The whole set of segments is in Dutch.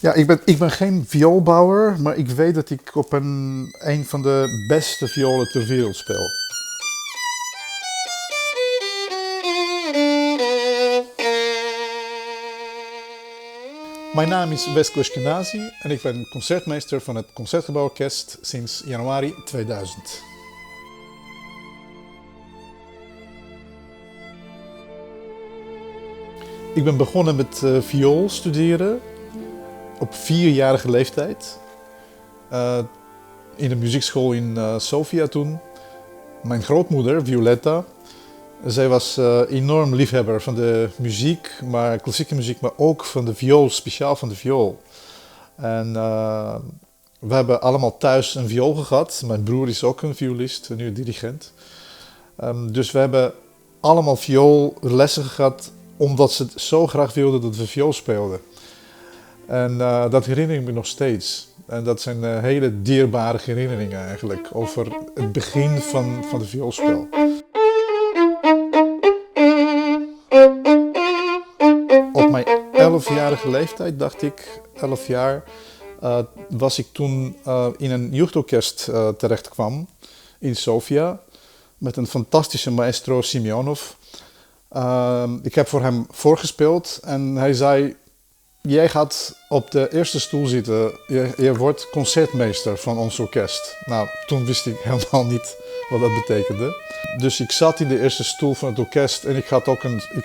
Ja, ik ben geen vioolbouwer, maar ik weet dat ik op een van de beste violen ter wereld speel. Mijn naam is Vesco Eskenazi en ik ben concertmeester van het Concertgebouworkest sinds januari 2000. Ik ben begonnen met viool studeren op 4-jarige leeftijd. In de muziekschool in Sofia toen. Mijn grootmoeder, Violetta, zij was enorm liefhebber van de muziek, maar klassieke muziek, maar ook van de viool, speciaal van de viool. En we hebben allemaal thuis een viool gehad. Mijn broer is ook een violist, nu een dirigent. Dus we hebben allemaal vioollessen gehad, omdat ze het zo graag wilden dat we viool speelden. En dat herinner ik me nog steeds. En dat zijn hele dierbare herinneringen eigenlijk, over het begin van de vioolspel. Op mijn 11-jarige leeftijd, dacht ik, 11 jaar, was ik toen in een jeugdorkest terecht kwam in Sofia. Met een fantastische maestro Simeonov. Ik heb voor hem voorgespeeld en hij zei: jij gaat op de eerste stoel zitten, je wordt concertmeester van ons orkest. Nou, toen wist ik helemaal niet wat dat betekende. Dus ik zat in de eerste stoel van het orkest en ik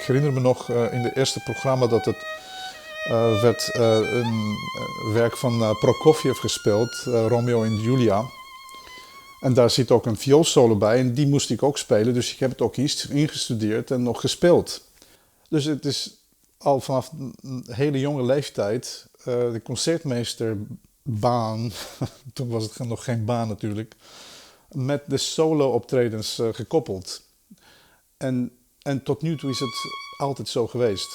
herinner me nog in het eerste programma dat het werd een werk van Prokofjev gespeeld, Romeo en Julia. En daar zit ook een vioolsolo bij en die moest ik ook spelen, dus ik heb het ook ingestudeerd en nog gespeeld. Dus het is al vanaf een hele jonge leeftijd de concertmeesterbaan, toen was het nog geen baan natuurlijk, met de solo-optredens gekoppeld. En tot nu toe is het altijd zo geweest.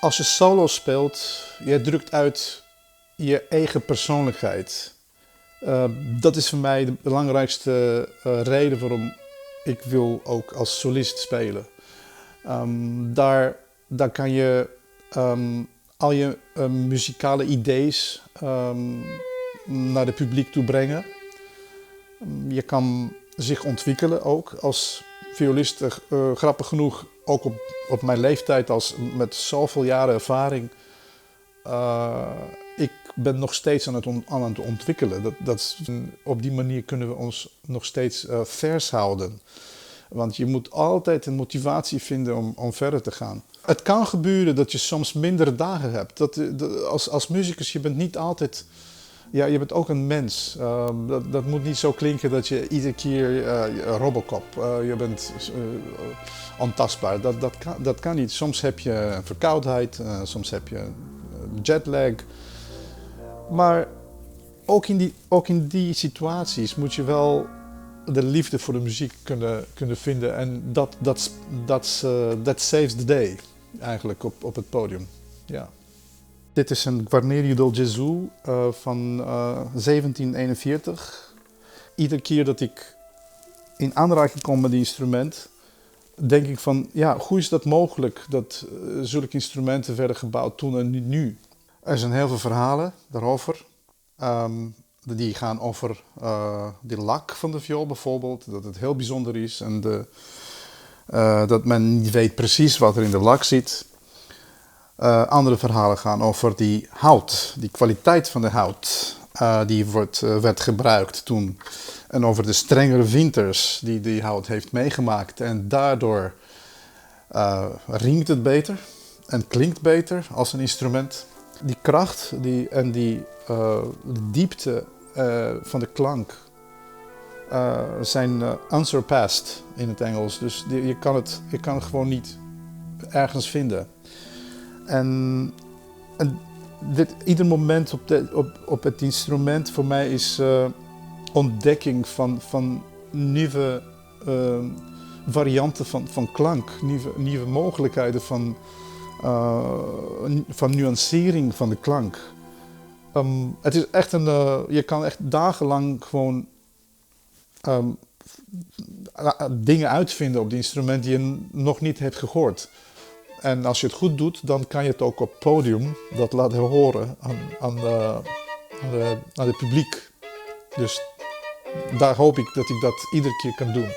Als je solo speelt, je drukt uit je eigen persoonlijkheid. Dat is voor mij de belangrijkste reden waarom ik wil ook als solist spelen. Daar kan je al je muzikale ideeën naar het publiek toe brengen. Je kan zich ontwikkelen ook als violist. Grappig genoeg, ook op mijn leeftijd, met zoveel jaren ervaring. Ik ben nog steeds aan het ontwikkelen. Op die manier kunnen we ons nog steeds vers houden. Want je moet altijd een motivatie vinden om verder te gaan. Het kan gebeuren dat je soms mindere dagen hebt. Als muzikus, je bent niet altijd... Ja, je bent ook een mens. Dat moet niet zo klinken dat je iedere keer Robocop, je bent ontastbaar. Dat kan niet. Soms heb je een verkoudheid, soms heb je jetlag. Maar ook in die situaties moet je wel de liefde voor de muziek kunnen vinden. En that saves the day, eigenlijk, op het podium. Ja. Dit is een Guarnerio del Gesù van 1741. Iedere keer dat ik in aanraking kom met het instrument, denk ik van, ja, hoe is dat mogelijk dat zulke instrumenten werden gebouwd toen en nu? Er zijn heel veel verhalen daarover. Die gaan over de lak van de viool bijvoorbeeld, dat het heel bijzonder is en dat men niet weet precies wat er in de lak zit. Andere verhalen gaan over die hout, die kwaliteit van de hout die werd gebruikt toen. En over de strengere winters die hout heeft meegemaakt. En daardoor ringt het beter en klinkt beter als een instrument. Die kracht de diepte van de klank zijn unsurpassed in het Engels. Dus je kan het gewoon niet ergens vinden. En ieder moment op het instrument voor mij is ontdekking van nieuwe varianten van klank, nieuwe mogelijkheden van nuancering van de klank. Het is echt je kan echt dagenlang gewoon dingen uitvinden op die instrument die je nog niet hebt gehoord. En als je het goed doet, dan kan je het ook op het podium dat laten horen aan het publiek. Dus daar hoop ik dat ik dat iedere keer kan doen.